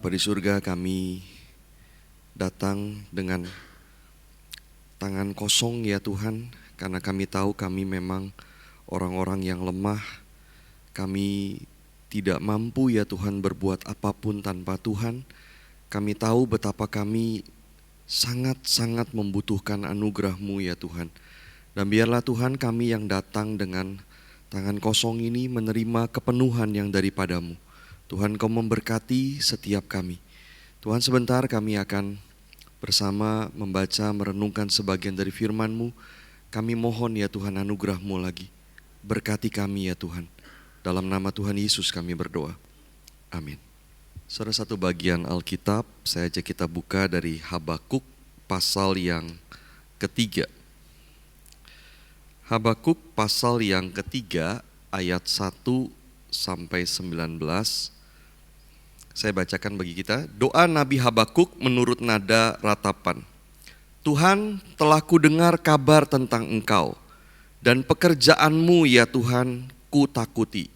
Bapa di surga, kami datang dengan tangan kosong ya Tuhan, karena kami tahu kami memang orang-orang yang lemah. Kami tidak mampu ya Tuhan berbuat apapun tanpa Tuhan. Kami tahu betapa kami sangat-sangat membutuhkan anugerah-Mu ya Tuhan. Dan biarlah Tuhan kami yang datang dengan tangan kosong ini menerima kepenuhan yang daripada-Mu. Tuhan, Kau memberkati setiap kami. Tuhan, sebentar kami akan bersama membaca, merenungkan sebagian dari firman-Mu. Kami mohon ya Tuhan anugerah-Mu lagi. Berkati kami ya Tuhan. Dalam nama Tuhan Yesus kami berdoa. Amin. Saudara, satu bagian Alkitab, saya ajak kita buka dari Habakuk pasal yang ketiga. Habakuk pasal yang ketiga ayat 1 sampai 19. Saya bacakan bagi kita. Doa Nabi Habakuk menurut nada ratapan. Tuhan, telah kudengar kabar tentang Engkau, dan pekerjaan-Mu ya Tuhan ku takuti.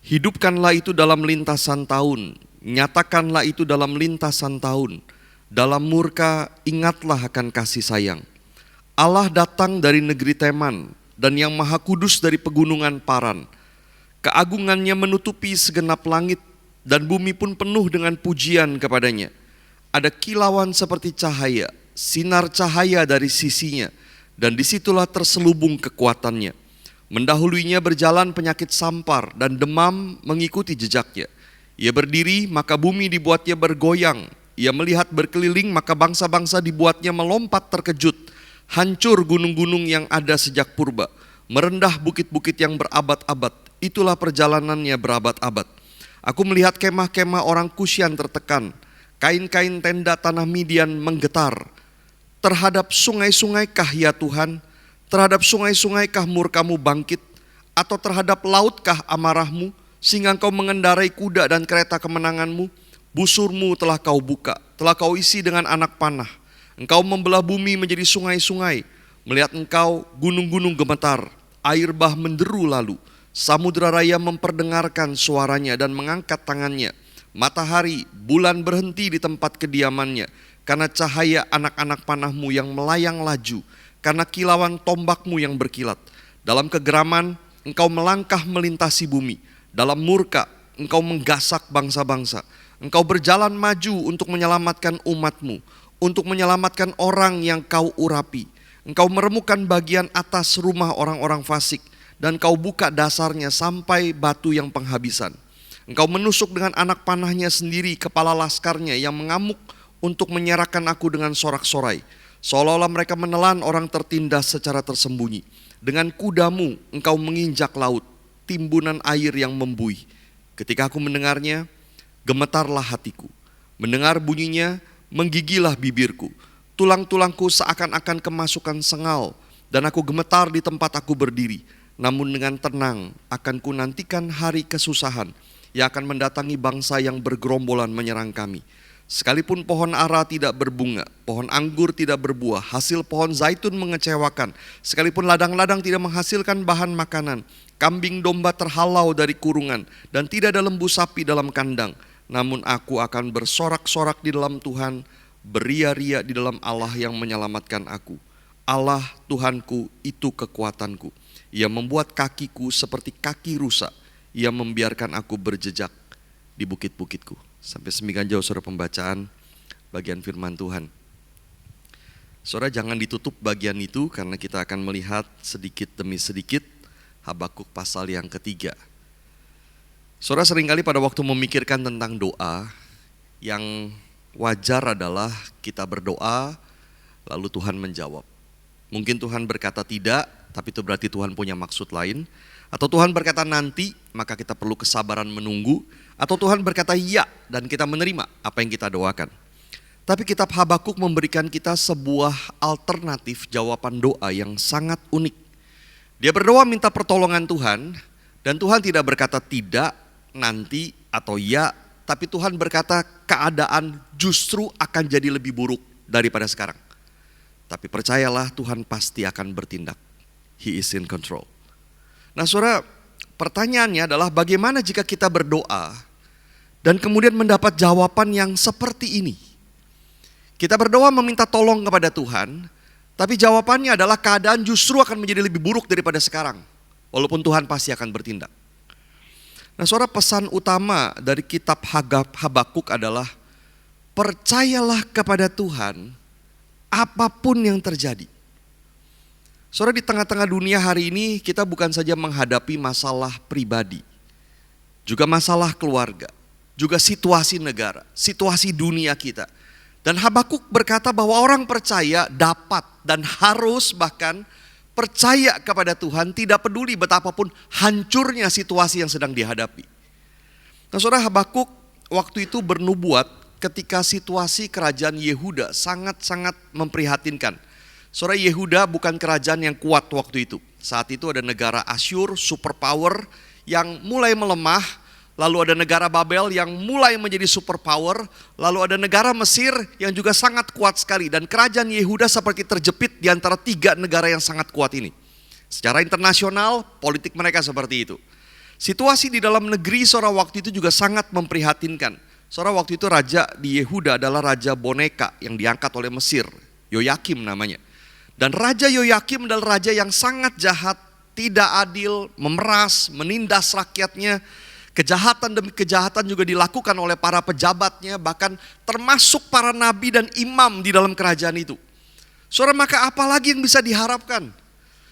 Hidupkanlah itu dalam lintasan tahun, nyatakanlah itu dalam lintasan tahun. Dalam murka ingatlah akan kasih sayang. Allah datang dari negeri Teman, dan yang Maha Kudus dari pegunungan Paran. Keagungannya menutupi segenap langit, dan bumi pun penuh dengan pujian kepadanya. Ada kilauan seperti cahaya, sinar cahaya dari sisinya, dan disitulah terselubung kekuatannya. Mendahuluinya berjalan penyakit sampar, dan demam mengikuti jejaknya. Ia berdiri, maka bumi dibuatnya bergoyang. Ia melihat berkeliling, maka bangsa-bangsa dibuatnya melompat terkejut. Hancur gunung-gunung yang ada sejak purba, merendah bukit-bukit yang berabad-abad. Itulah perjalanannya berabad-abad. Aku melihat kemah-kemah orang Kusyan tertekan, kain-kain tenda tanah Midian menggetar. Terhadap sungai-sungaikah ya Tuhan, terhadap sungai-sungaikah murka-Mu bangkit, atau terhadap lautkah amarah-Mu, sehingga Engkau mengendarai kuda dan kereta kemenangan-Mu? Busur-Mu telah Kau buka, telah Kau isi dengan anak panah. Engkau membelah bumi menjadi sungai-sungai. Melihat Engkau, gunung-gunung gemetar, air bah menderu lalu. Samudra raya memperdengarkan suaranya dan mengangkat tangannya. Matahari, bulan berhenti di tempat kediamannya, karena cahaya anak-anak panah-Mu yang melayang laju, karena kilauan tombak-Mu yang berkilat. Dalam kegeraman, Engkau melangkah melintasi bumi. Dalam murka, Engkau menggasak bangsa-bangsa. Engkau berjalan maju untuk menyelamatkan umat-Mu, untuk menyelamatkan orang yang Kau urapi. Engkau meremukan bagian atas rumah orang-orang fasik, dan Kau buka dasarnya sampai batu yang penghabisan. Engkau menusuk dengan anak panahnya sendiri kepala laskarnya yang mengamuk untuk menyerahkan aku dengan sorak-sorai. Seolah-olah mereka menelan orang tertindas secara tersembunyi. Dengan kuda-Mu Engkau menginjak laut, timbunan air yang membuih. Ketika aku mendengarnya, gemetarlah hatiku. Mendengar bunyinya, menggigilah bibirku. Tulang-tulangku seakan-akan kemasukan sengal, dan aku gemetar di tempat aku berdiri. Namun dengan tenang akan ku nantikan hari kesusahan yang akan mendatangi bangsa yang bergerombolan menyerang kami. Sekalipun pohon ara tidak berbunga, pohon anggur tidak berbuah, hasil pohon zaitun mengecewakan, sekalipun ladang-ladang tidak menghasilkan bahan makanan, kambing domba terhalau dari kurungan, dan tidak ada lembu sapi dalam kandang, namun aku akan bersorak-sorak di dalam Tuhan, beria-ria di dalam Allah yang menyelamatkan aku. Allah Tuhanku itu kekuatanku. Ia membuat kakiku seperti kaki rusa. Ia membiarkan aku berjejak di bukit-bukitku. Sampai semikian jauh saudara pembacaan bagian firman Tuhan. Saudara, jangan ditutup bagian itu karena kita akan melihat sedikit demi sedikit Habakuk pasal yang ketiga. Saudara, seringkali pada waktu memikirkan tentang doa, yang wajar adalah kita berdoa lalu Tuhan menjawab. Mungkin Tuhan berkata tidak, tapi itu berarti Tuhan punya maksud lain. Atau Tuhan berkata nanti, maka kita perlu kesabaran menunggu. Atau Tuhan berkata iya, dan kita menerima apa yang kita doakan. Tapi kitab Habakuk memberikan kita sebuah alternatif jawaban doa yang sangat unik. Dia berdoa minta pertolongan Tuhan, dan Tuhan tidak berkata tidak, nanti, atau ya. Tapi Tuhan berkata keadaan justru akan jadi lebih buruk daripada sekarang. Tapi percayalah, Tuhan pasti akan bertindak. He is in control. Nah saudara, pertanyaannya adalah bagaimana jika kita berdoa dan kemudian mendapat jawaban yang seperti ini. Kita berdoa meminta tolong kepada Tuhan, tapi jawabannya adalah keadaan justru akan menjadi lebih buruk daripada sekarang. Walaupun Tuhan pasti akan bertindak. Nah, saudara, pesan utama dari kitab Habakuk adalah percayalah kepada Tuhan apapun yang terjadi. Saudara, di tengah-tengah dunia hari ini kita bukan saja menghadapi masalah pribadi, juga masalah keluarga, juga situasi negara, situasi dunia kita. Dan Habakuk berkata bahwa orang percaya dapat dan harus bahkan percaya kepada Tuhan, tidak peduli betapapun hancurnya situasi yang sedang dihadapi. Nah, saudara, Habakuk waktu itu bernubuat ketika situasi kerajaan Yehuda sangat-sangat memprihatinkan. Saudara, Yehuda bukan kerajaan yang kuat waktu itu. Saat itu ada negara Asyur, superpower yang mulai melemah. Lalu ada negara Babel yang mulai menjadi superpower. Lalu ada negara Mesir yang juga sangat kuat sekali. Dan kerajaan Yehuda seperti terjepit di antara 3 negara yang sangat kuat ini. Secara internasional, politik mereka seperti itu. Situasi di dalam negeri saudara waktu itu juga sangat memprihatinkan. Saudara, waktu itu raja di Yehuda adalah raja boneka yang diangkat oleh Mesir. Yoyakim namanya. Dan raja Yoyakim adalah raja yang sangat jahat, tidak adil, memeras, menindas rakyatnya. Kejahatan demi kejahatan juga dilakukan oleh para pejabatnya, bahkan termasuk para nabi dan imam di dalam kerajaan itu. Saudara, maka apa lagi yang bisa diharapkan?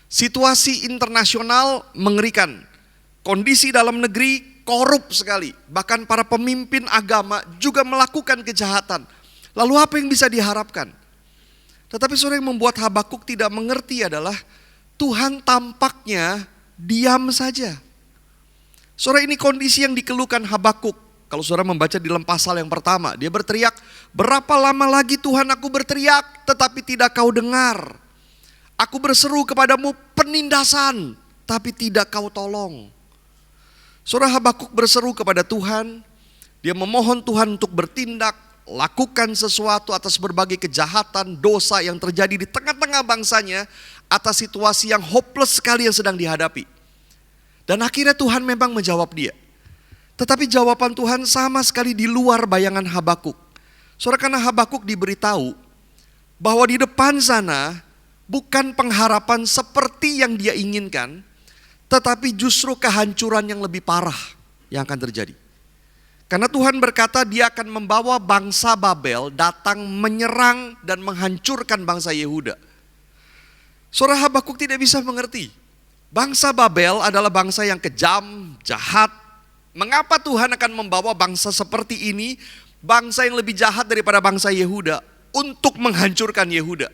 Situasi internasional mengerikan. Kondisi dalam negeri korup sekali. Bahkan para pemimpin agama juga melakukan kejahatan. Lalu apa yang bisa diharapkan? Tetapi saudara, yang membuat Habakuk tidak mengerti adalah Tuhan tampaknya diam saja. Saudara, ini kondisi yang dikeluhkan Habakuk. Kalau saudara membaca di dalam pasal yang pertama, dia berteriak, berapa lama lagi Tuhan aku berteriak tetapi tidak kau dengar. Aku berseru kepadamu penindasan tapi tidak kau tolong. Saudara, Habakuk berseru kepada Tuhan, dia memohon Tuhan untuk bertindak, lakukan sesuatu atas berbagai kejahatan, dosa yang terjadi di tengah-tengah bangsanya, atas situasi yang hopeless sekali yang sedang dihadapi. Dan akhirnya Tuhan memang menjawab dia. Tetapi jawaban Tuhan sama sekali di luar bayangan Habakuk. Saudara, karena Habakuk diberitahu bahwa di depan sana bukan pengharapan seperti yang dia inginkan, tetapi justru kehancuran yang lebih parah yang akan terjadi. Karena Tuhan berkata dia akan membawa bangsa Babel datang menyerang dan menghancurkan bangsa Yehuda. Saudara, Habakuk tidak bisa mengerti. Bangsa Babel adalah bangsa yang kejam, jahat. Mengapa Tuhan akan membawa bangsa seperti ini, bangsa yang lebih jahat daripada bangsa Yehuda, untuk menghancurkan Yehuda?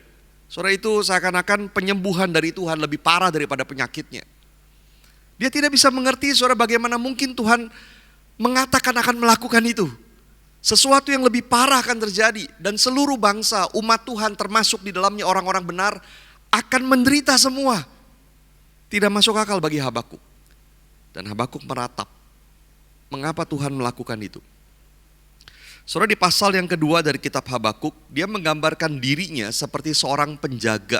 Saudara, itu seakan-akan penyembuhan dari Tuhan lebih parah daripada penyakitnya. Dia tidak bisa mengerti, saudara, bagaimana mungkin Tuhan mengatakan akan melakukan itu. Sesuatu yang lebih parah akan terjadi. Dan seluruh bangsa, umat Tuhan termasuk di dalamnya orang-orang benar, akan menderita semua. Tidak masuk akal bagi Habakuk. Dan Habakuk meratap, mengapa Tuhan melakukan itu? Saudara, di pasal yang kedua dari kitab Habakuk, dia menggambarkan dirinya seperti seorang penjaga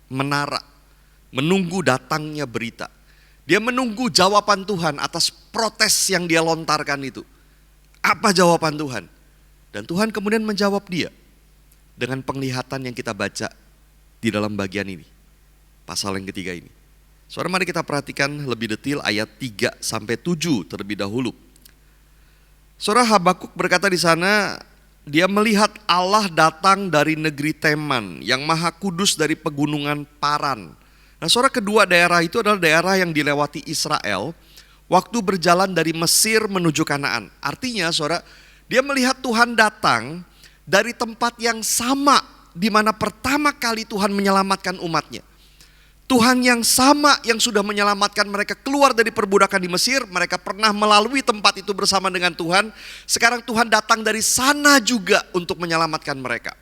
menara, menunggu datangnya berita. Dia menunggu jawaban Tuhan atas protes yang dia lontarkan itu. Apa jawaban Tuhan? Dan Tuhan kemudian menjawab dia dengan penglihatan yang kita baca di dalam bagian ini, pasal yang ketiga ini. Saudara, mari kita perhatikan lebih detail ayat 3-7 terlebih dahulu. Saudara, Habakuk berkata di sana, dia melihat Allah datang dari negeri Teman, yang maha kudus dari pegunungan Paran. Nah, saudara, kedua daerah itu adalah daerah yang dilewati Israel waktu berjalan dari Mesir menuju Kanaan. Artinya, saudara, dia melihat Tuhan datang dari tempat yang sama di mana pertama kali Tuhan menyelamatkan umatnya. Tuhan yang sama yang sudah menyelamatkan mereka keluar dari perbudakan di Mesir, mereka pernah melalui tempat itu bersama dengan Tuhan. Sekarang Tuhan datang dari sana juga untuk menyelamatkan mereka.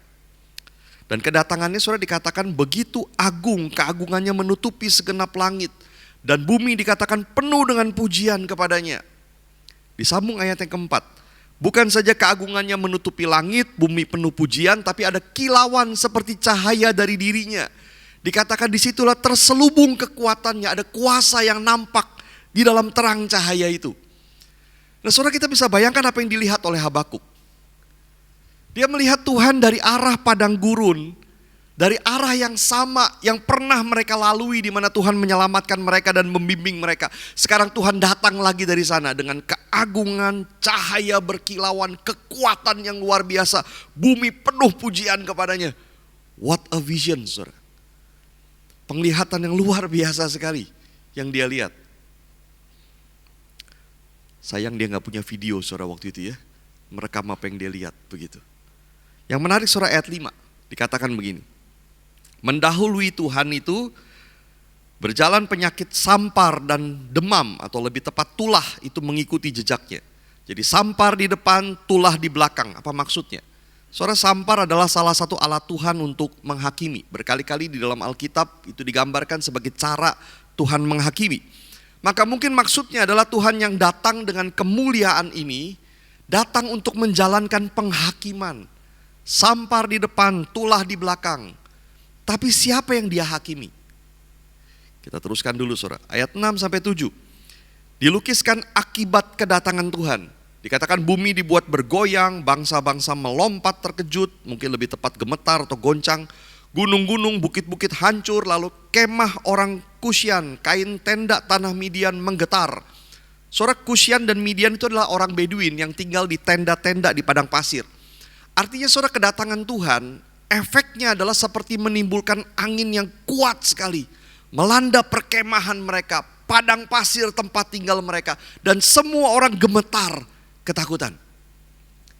Dan kedatangannya saudara dikatakan begitu agung, keagungannya menutupi segenap langit. Dan bumi dikatakan penuh dengan pujian kepadanya. Disambung ayat yang keempat. Bukan saja keagungannya menutupi langit, bumi penuh pujian, tapi ada kilauan seperti cahaya dari dirinya. Dikatakan disitulah terselubung kekuatannya, ada kuasa yang nampak di dalam terang cahaya itu. Nah saudara, kita bisa bayangkan apa yang dilihat oleh Habakuk. Dia melihat Tuhan dari arah padang gurun, dari arah yang sama yang pernah mereka lalui di mana Tuhan menyelamatkan mereka dan membimbing mereka. Sekarang Tuhan datang lagi dari sana dengan keagungan, cahaya berkilauan, kekuatan yang luar biasa. Bumi penuh pujian kepadanya. What a vision, saudara. Penglihatan yang luar biasa sekali yang dia lihat. Sayang dia gak punya video saudara waktu itu ya. Merekam apa yang dia lihat begitu. Yang menarik surah ayat 5, dikatakan begini. Mendahului Tuhan itu berjalan penyakit sampar dan demam, atau lebih tepat tulah itu mengikuti jejaknya. Jadi sampar di depan, tulah di belakang. Apa maksudnya? Saudara, sampar adalah salah satu alat Tuhan untuk menghakimi. Berkali-kali di dalam Alkitab itu digambarkan sebagai cara Tuhan menghakimi. Maka mungkin maksudnya adalah Tuhan yang datang dengan kemuliaan ini, datang untuk menjalankan penghakiman. Sampar di depan, tulah di belakang. Tapi siapa yang dia hakimi? Kita teruskan dulu saudara. Ayat 6-7. Dilukiskan akibat kedatangan Tuhan. Dikatakan bumi dibuat bergoyang, bangsa-bangsa melompat terkejut, mungkin lebih tepat gemetar atau goncang. Gunung-gunung, bukit-bukit hancur, lalu kemah orang Kusyan, kain tenda tanah Midian menggetar. Saudara, Kusyan dan Midian itu adalah orang Beduin yang tinggal di tenda-tenda di padang pasir. Artinya saudara, kedatangan Tuhan efeknya adalah seperti menimbulkan angin yang kuat sekali. Melanda perkemahan mereka, padang pasir tempat tinggal mereka. Dan semua orang gemetar ketakutan.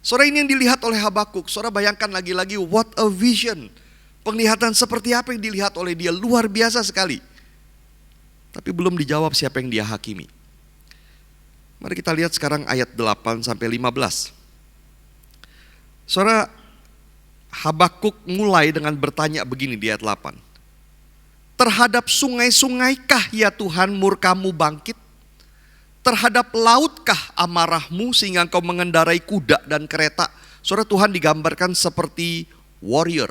Saudara, ini yang dilihat oleh Habakuk. Saudara bayangkan lagi-lagi, what a vision. Penglihatan seperti apa yang dilihat oleh dia, luar biasa sekali. Tapi belum dijawab siapa yang dia hakimi. Mari kita lihat sekarang ayat 8-15. Saudara, Habakuk mulai dengan bertanya begini di ayat 8. Terhadap sungai-sungaikah ya Tuhan murkamu bangkit? Terhadap lautkah amarahmu sehingga engkau mengendarai kuda dan kereta? Saudara, Tuhan digambarkan seperti warrior,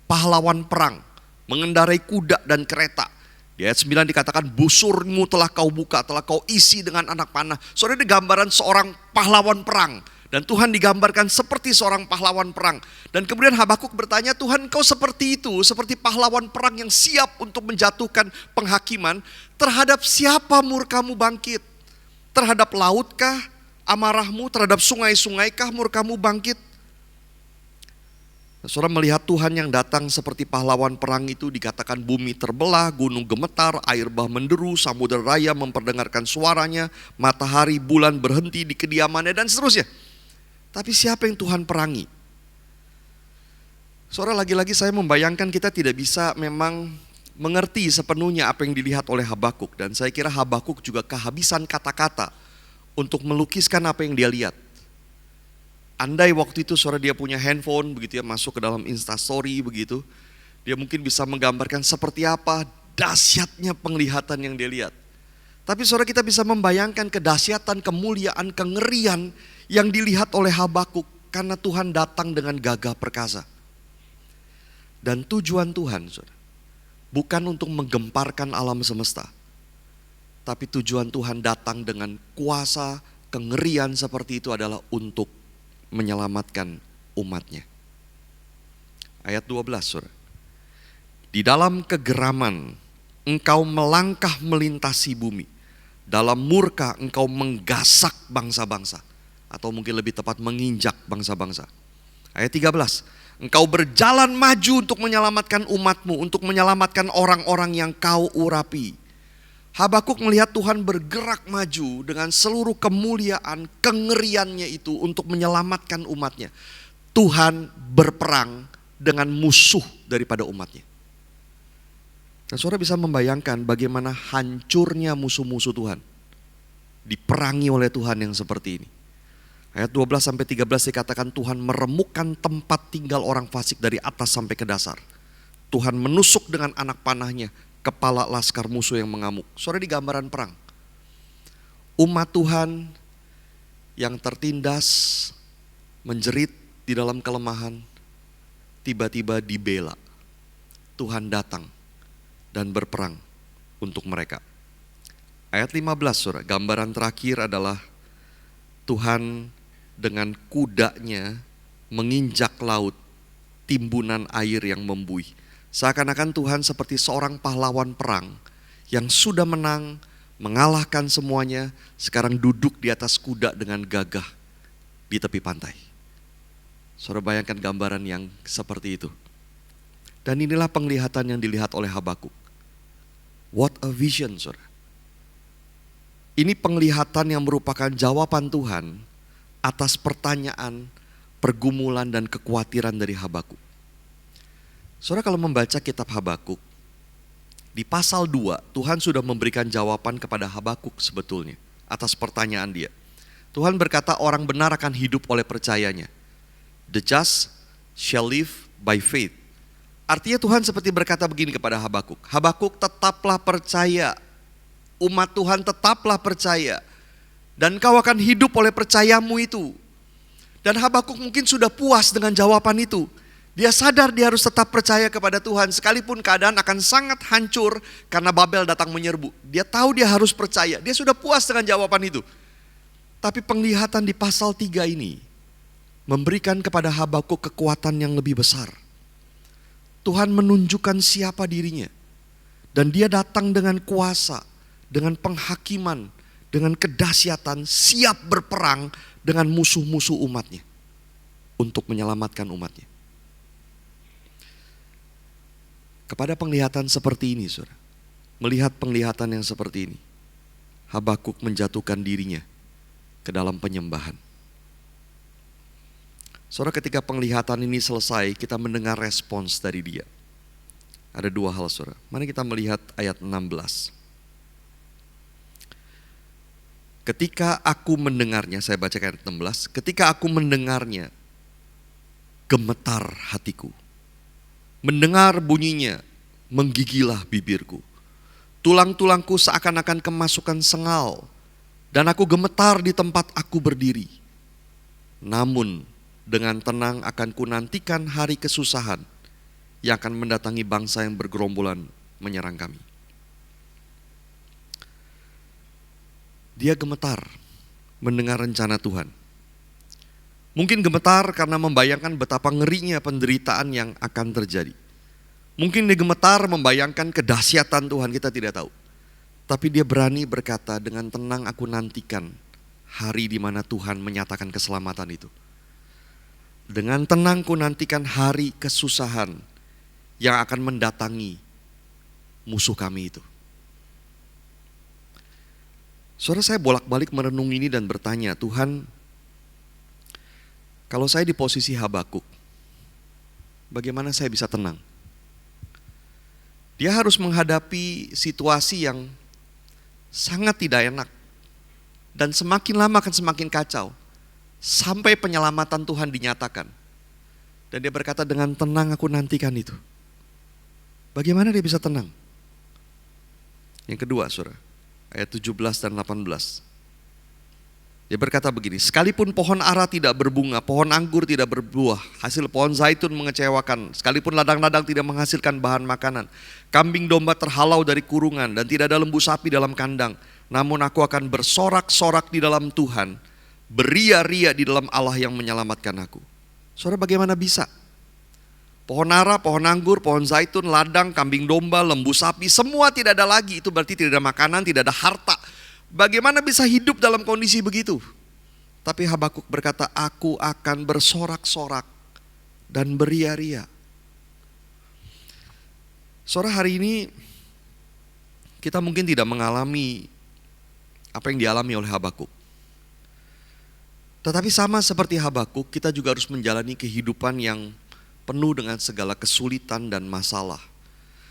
pahlawan perang, mengendarai kuda dan kereta. Di ayat 9 dikatakan busurmu telah kau buka, telah kau isi dengan anak panah. Saudara, ini gambaran seorang pahlawan perang. Dan Tuhan digambarkan seperti seorang pahlawan perang. Dan kemudian Habakuk bertanya, Tuhan kau seperti itu, seperti pahlawan perang yang siap untuk menjatuhkan penghakiman. Terhadap siapa murkamu bangkit? Terhadap lautkah amarahmu? Terhadap sungai-sungaikah murkamu bangkit? Saudara, melihat Tuhan yang datang seperti pahlawan perang itu, dikatakan bumi terbelah, gunung gemetar, air bah menderu, samudera raya memperdengarkan suaranya, matahari bulan berhenti di kediamannya dan seterusnya. Tapi siapa yang Tuhan perangi? Saudara, lagi-lagi saya membayangkan kita tidak bisa memang mengerti sepenuhnya apa yang dilihat oleh Habakuk. Dan saya kira Habakuk juga kehabisan kata-kata untuk melukiskan apa yang dia lihat. Andai waktu itu saudara dia punya handphone begitu ya, masuk ke dalam Instastory begitu, dia mungkin bisa menggambarkan seperti apa dahsyatnya penglihatan yang dia lihat. Tapi saudara, kita bisa membayangkan kedahsyatan, kemuliaan, kengerian yang dilihat oleh Habakuk karena Tuhan datang dengan gagah perkasa. Dan tujuan Tuhan, saudara, bukan untuk menggemparkan alam semesta, tapi tujuan Tuhan datang dengan kuasa, kengerian seperti itu adalah untuk menyelamatkan umatnya. Ayat 12, saudara. Di dalam kegeraman engkau melangkah melintasi bumi. Dalam murka engkau menggasak bangsa-bangsa. Atau mungkin lebih tepat menginjak bangsa-bangsa. Ayat 13. Engkau berjalan maju untuk menyelamatkan umatmu. Untuk menyelamatkan orang-orang yang kau urapi. Habakuk melihat Tuhan bergerak maju dengan seluruh kemuliaan, kengeriannya itu untuk menyelamatkan umatnya. Tuhan berperang dengan musuh daripada umatnya. Dan saudara bisa membayangkan bagaimana hancurnya musuh-musuh Tuhan. Diperangi oleh Tuhan yang seperti ini. Ayat 12-13 dikatakan Tuhan meremukkan tempat tinggal orang fasik dari atas sampai ke dasar. Tuhan menusuk dengan anak panahnya kepala laskar musuh yang mengamuk. Saudara, di gambaran perang. Umat Tuhan yang tertindas, menjerit di dalam kelemahan, tiba-tiba dibela. Tuhan datang dan berperang untuk mereka. Ayat 15, saudara, gambaran terakhir adalah Tuhan dengan kudanya menginjak laut, timbunan air yang membuih. Seakan-akan Tuhan seperti seorang pahlawan perang yang sudah menang, mengalahkan semuanya, sekarang duduk di atas kuda dengan gagah di tepi pantai. Saudara bayangkan gambaran yang seperti itu. Dan inilah penglihatan yang dilihat oleh Habakuk. What a vision, saudara. Ini penglihatan yang merupakan jawaban Tuhan atas pertanyaan, pergumulan dan kekhawatiran dari Habakuk. Saudara kalau membaca kitab Habakuk, di pasal 2 Tuhan sudah memberikan jawaban kepada Habakuk sebetulnya atas pertanyaan dia. Tuhan berkata orang benar akan hidup oleh percayanya. The just shall live by faith. Artinya Tuhan seperti berkata begini kepada Habakuk. Habakuk tetaplah percaya. Umat Tuhan tetaplah percaya. Dan kau akan hidup oleh percayamu itu. Dan Habakuk mungkin sudah puas dengan jawaban itu. Dia sadar dia harus tetap percaya kepada Tuhan. Sekalipun keadaan akan sangat hancur karena Babel datang menyerbu. Dia tahu dia harus percaya. Dia sudah puas dengan jawaban itu. Tapi penglihatan di pasal 3 ini memberikan kepada Habakuk kekuatan yang lebih besar. Tuhan menunjukkan siapa dirinya. Dan dia datang dengan kuasa, dengan penghakiman, dengan kedahsyatan, siap berperang dengan musuh-musuh umatnya. Untuk menyelamatkan umatnya. Kepada penglihatan seperti ini, saudara, melihat penglihatan yang seperti ini, Habakuk menjatuhkan dirinya ke dalam penyembahan. Saudara, ketika penglihatan ini selesai, kita mendengar respons dari dia. Ada dua hal, saudara. Mari kita melihat ayat 16. Ketika aku mendengarnya, saya baca ayat 16. Ketika aku mendengarnya, gemetar hatiku. Mendengar bunyinya, menggigilah bibirku. Tulang-tulangku seakan-akan kemasukan sengal. Dan aku gemetar di tempat aku berdiri. Namun dengan tenang akan kunantikan hari kesusahan yang akan mendatangi bangsa yang bergerombolan menyerang kami. Dia gemetar mendengar rencana Tuhan. Mungkin gemetar karena membayangkan betapa ngerinya penderitaan yang akan terjadi. Mungkin dia gemetar membayangkan kedahsyatan Tuhan, kita tidak tahu. Tapi dia berani berkata, dengan tenang aku nantikan hari di mana Tuhan menyatakan keselamatan itu. Dengan tenang ku nantikan hari kesusahan yang akan mendatangi musuh kami itu. Saudara, saya bolak-balik merenung ini dan bertanya, Tuhan, kalau saya di posisi Habakuk, bagaimana saya bisa tenang? Dia harus menghadapi situasi yang sangat tidak enak. Dan semakin lama akan semakin kacau. Sampai penyelamatan Tuhan dinyatakan. Dan dia berkata, dengan tenang aku nantikan itu. Bagaimana dia bisa tenang? Yang kedua, saudara, ayat 17 dan 18. Dia berkata begini, sekalipun pohon ara tidak berbunga, pohon anggur tidak berbuah, hasil pohon zaitun mengecewakan, sekalipun ladang-ladang tidak menghasilkan bahan makanan, kambing domba terhalau dari kurungan dan tidak ada lembu sapi dalam kandang, namun aku akan bersorak-sorak di dalam Tuhan, beria-ria di dalam Allah yang menyelamatkan aku. Saudara, bagaimana bisa? Pohon ara, pohon anggur, pohon zaitun, ladang, kambing domba, lembu sapi, semua tidak ada lagi. Itu berarti tidak ada makanan, tidak ada harta. Bagaimana bisa hidup dalam kondisi begitu? Tapi Habakuk berkata, aku akan bersorak-sorak dan beria-ria. Saudara, hari ini kita mungkin tidak mengalami apa yang dialami oleh Habakuk. Tetapi sama seperti Habakuk, kita juga harus menjalani kehidupan yang penuh dengan segala kesulitan dan masalah.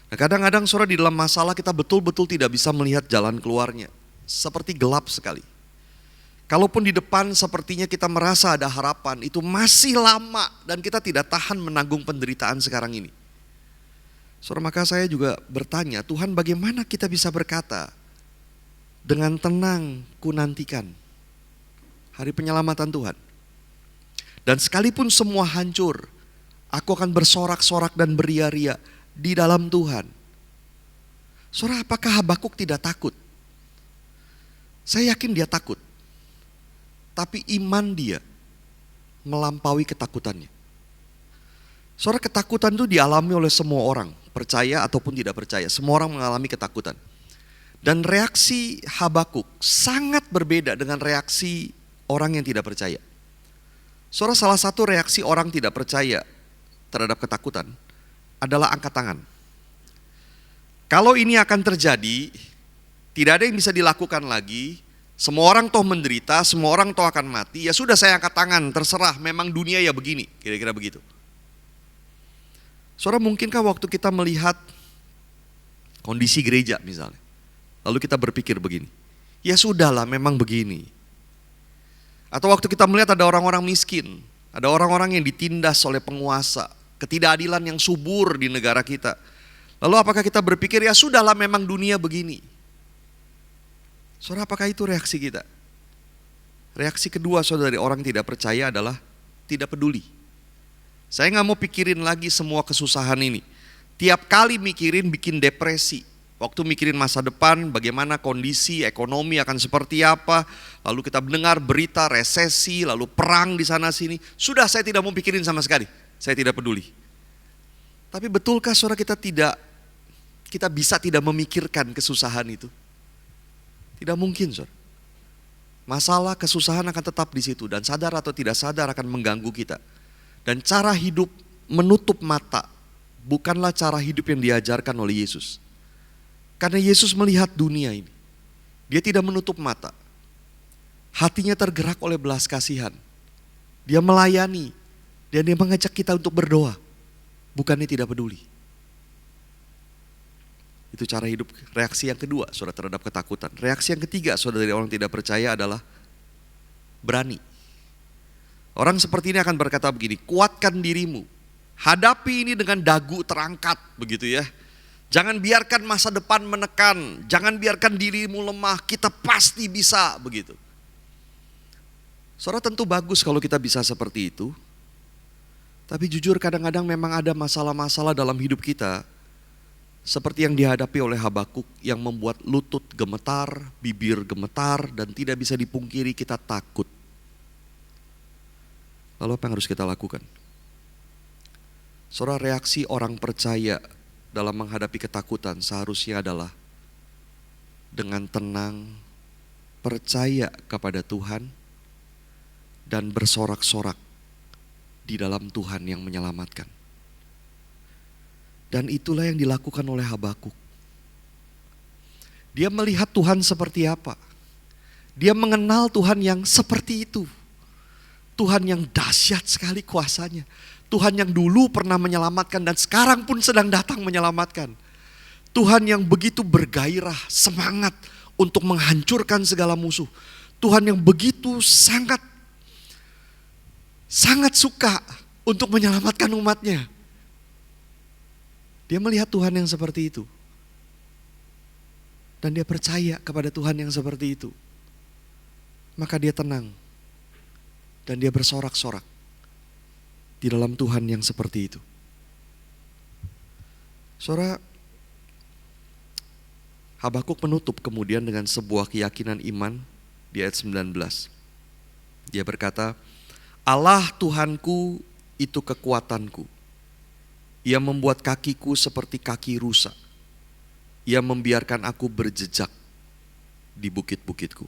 Nah, kadang-kadang saudara, di dalam masalah kita betul-betul tidak bisa melihat jalan keluarnya. Seperti gelap sekali. Kalaupun di depan sepertinya kita merasa ada harapan, itu masih lama dan kita tidak tahan menanggung penderitaan sekarang ini. Saudara, maka saya juga bertanya, Tuhan, bagaimana kita bisa berkata, dengan tenang ku nantikan hari penyelamatan Tuhan. Dan sekalipun semua hancur, aku akan bersorak-sorak dan beria-ria di dalam Tuhan. Saudara, apakah Habakuk tidak takut? Saya yakin dia takut. tapi iman dia melampaui ketakutannya. Saudara, ketakutan itu dialami oleh semua orang, percaya ataupun tidak percaya. Semua orang mengalami ketakutan. Dan reaksi Habakuk sangat berbeda dengan reaksi orang yang tidak percaya. Saudara, salah satu reaksi orang tidak percaya terhadap ketakutan adalah angkat tangan. Kalau ini akan terjadi, tidak ada yang bisa dilakukan lagi. Semua orang toh menderita, semua orang toh akan mati. Ya sudah, saya angkat tangan, terserah, memang dunia ya begini. Kira-kira begitu. Saudara, mungkinkah waktu kita melihat kondisi gereja misalnya, lalu kita berpikir begini, ya sudahlah memang begini. Atau waktu kita melihat ada orang-orang miskin, ada orang-orang yang ditindas oleh penguasa, ketidakadilan yang subur di negara kita. Lalu apakah kita berpikir, ya sudahlah memang dunia begini. Saudara, apakah itu reaksi kita? Reaksi kedua saudara dari orang tidak percaya adalah tidak peduli. Saya gak mau pikirin lagi semua kesusahan ini. Tiap kali mikirin bikin depresi. Waktu mikirin masa depan, bagaimana kondisi ekonomi akan seperti apa. Lalu kita mendengar berita resesi, lalu perang di sana sini. Sudah, saya tidak mau pikirin sama sekali. Saya tidak peduli. Tapi betulkah saudara kita bisa tidak memikirkan kesusahan itu? Tidak mungkin saudara. Masalah kesusahan akan tetap di situ. Dan sadar atau tidak sadar akan mengganggu kita. Dan cara hidup menutup mata bukanlah cara hidup yang diajarkan oleh Yesus. Karena Yesus melihat dunia ini. Dia tidak menutup mata. Hatinya tergerak oleh belas kasihan. Dia melayani. Dan dia mengajak kita untuk berdoa. Bukannya tidak peduli. Itu cara hidup, reaksi yang kedua saudara terhadap ketakutan. Reaksi yang ketiga saudara dari orang tidak percaya adalah berani. Orang seperti ini akan berkata begini, kuatkan dirimu. Hadapi ini dengan dagu terangkat, begitu ya. Jangan biarkan masa depan menekan, jangan biarkan dirimu lemah, kita pasti bisa, begitu. Saudara, tentu bagus kalau kita bisa seperti itu. Tapi jujur kadang-kadang memang ada masalah-masalah dalam hidup kita. Seperti yang dihadapi oleh Habakuk yang membuat lutut gemetar, bibir gemetar, dan tidak bisa dipungkiri kita takut. Lalu apa yang harus kita lakukan? Saudara, reaksi orang percaya dalam menghadapi ketakutan seharusnya adalah dengan tenang, percaya kepada Tuhan, dan bersorak-sorak di dalam Tuhan yang menyelamatkan. Dan itulah yang dilakukan oleh Habakuk. Dia melihat Tuhan seperti apa. Dia mengenal Tuhan yang seperti itu. Tuhan yang dahsyat sekali kuasanya. Tuhan yang dulu pernah menyelamatkan dan sekarang pun sedang datang menyelamatkan. Tuhan yang begitu bergairah, semangat untuk menghancurkan segala musuh. Tuhan yang begitu sangat suka untuk menyelamatkan umatnya. Dia melihat Tuhan yang seperti itu. Dan dia percaya kepada Tuhan yang seperti itu. Maka dia tenang. Dan dia bersorak-sorak di dalam Tuhan yang seperti itu. Saudara, Habakuk menutup kemudian dengan sebuah keyakinan iman di ayat 19. Dia berkata, Allah Tuhanku itu kekuatanku. Ia membuat kakiku seperti kaki rusa. Ia membiarkan aku berjejak di bukit-bukitku.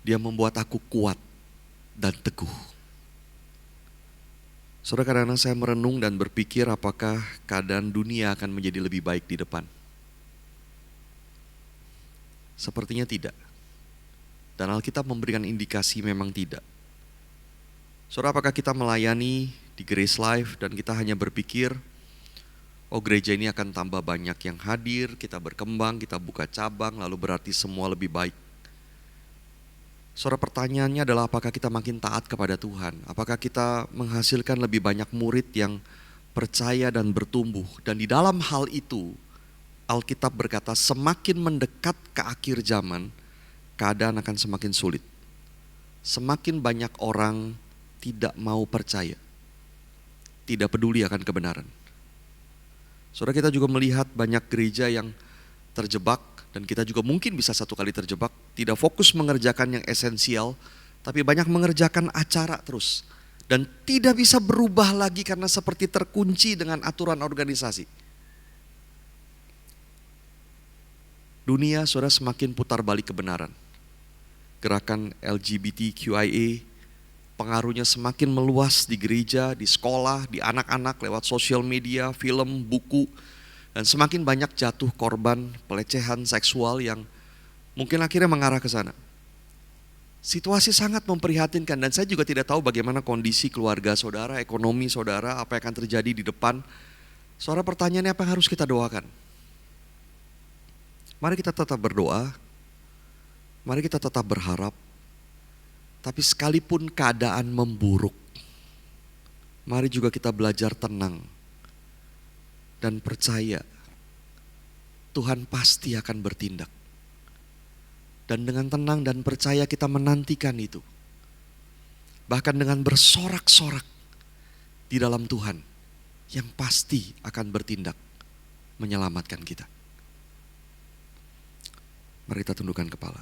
Dia membuat aku kuat dan teguh. Saudara, kadang-kadang saya merenung dan berpikir apakah keadaan dunia akan menjadi lebih baik di depan. Sepertinya tidak. Dan Alkitab memberikan indikasi memang tidak. Saudara, apakah kita melayani di Grace Life dan kita hanya berpikir, oh gereja ini akan tambah banyak yang hadir, kita berkembang, kita buka cabang, lalu berarti semua lebih baik. Saudara, pertanyaannya adalah apakah kita makin taat kepada Tuhan? Apakah kita menghasilkan lebih banyak murid yang percaya dan bertumbuh? Dan di dalam hal itu, Alkitab berkata semakin mendekat ke akhir zaman, keadaan akan semakin sulit. Semakin banyak orang tidak mau percaya, tidak peduli akan kebenaran. Saudara, kita juga melihat banyak gereja yang terjebak Dan kita juga mungkin bisa satu kali terjebak, tidak fokus mengerjakan yang esensial, tapi banyak mengerjakan acara terus. Dan tidak bisa berubah lagi karena seperti terkunci dengan aturan organisasi. Dunia sudah semakin putar balik kebenaran. Gerakan LGBTQIA pengaruhnya semakin meluas di gereja, di sekolah, di anak-anak lewat sosial media, film, buku. Dan semakin banyak jatuh korban pelecehan seksual yang mungkin akhirnya mengarah ke sana. Situasi sangat memprihatinkan dan saya juga tidak tahu bagaimana kondisi keluarga saudara, ekonomi saudara, apa yang akan terjadi di depan. Saudara, pertanyaannya apa yang harus kita doakan? Mari kita tetap berdoa, mari kita tetap berharap, tapi sekalipun keadaan memburuk, mari juga kita belajar tenang dan percaya Tuhan pasti akan bertindak. Dan dengan tenang dan percaya kita menantikan itu. Bahkan dengan bersorak-sorak di dalam Tuhan yang pasti akan bertindak menyelamatkan kita. Mari kita tundukkan kepala.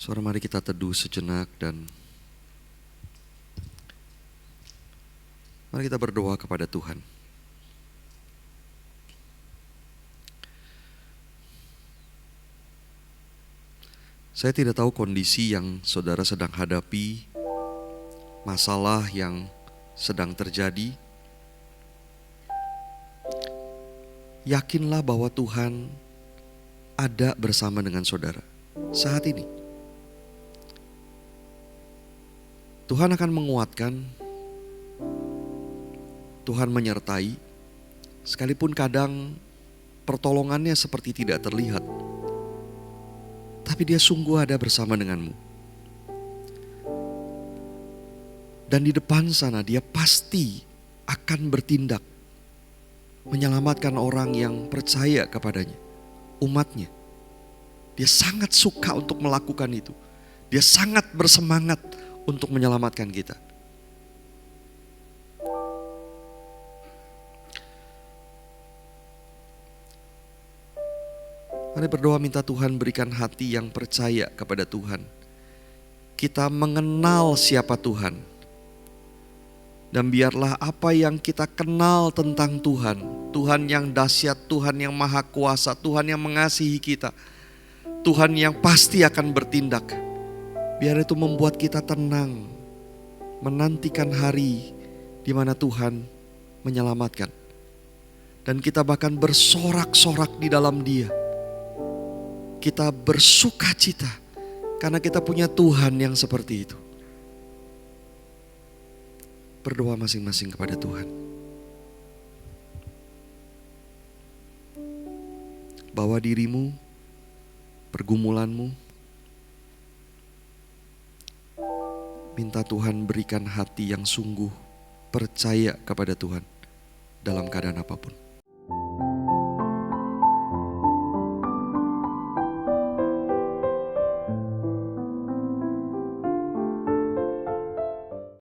Saudara, mari kita teduh sejenak dan mari kita berdoa kepada Tuhan. Saya tidak tahu kondisi yang saudara sedang hadapi, masalah yang sedang terjadi. Yakinlah bahwa Tuhan ada bersama dengan saudara saat ini. Tuhan akan menguatkan, Tuhan menyertai, sekalipun kadang pertolongannya seperti tidak terlihat. Tapi Dia sungguh ada bersama denganmu. Dan di depan sana Dia pasti akan bertindak, menyelamatkan orang yang percaya kepadanya, umatnya. Dia sangat suka untuk melakukan itu. Dia sangat bersemangat untuk menyelamatkan kita. Mari berdoa minta Tuhan berikan hati yang percaya kepada Tuhan. Kita mengenal siapa Tuhan. Dan biarlah apa yang kita kenal tentang Tuhan, Tuhan yang dahsyat, Tuhan yang maha kuasa, Tuhan yang mengasihi kita, Tuhan yang pasti akan bertindak. Biar itu membuat kita tenang, menantikan hari di mana Tuhan menyelamatkan. Dan kita bahkan bersorak-sorak di dalam Dia. Kita bersuka cita karena kita punya Tuhan yang seperti itu. Berdoa masing-masing kepada Tuhan. Bawa dirimu, pergumulanmu, minta Tuhan berikan hati yang sungguh percaya kepada Tuhan dalam keadaan apapun.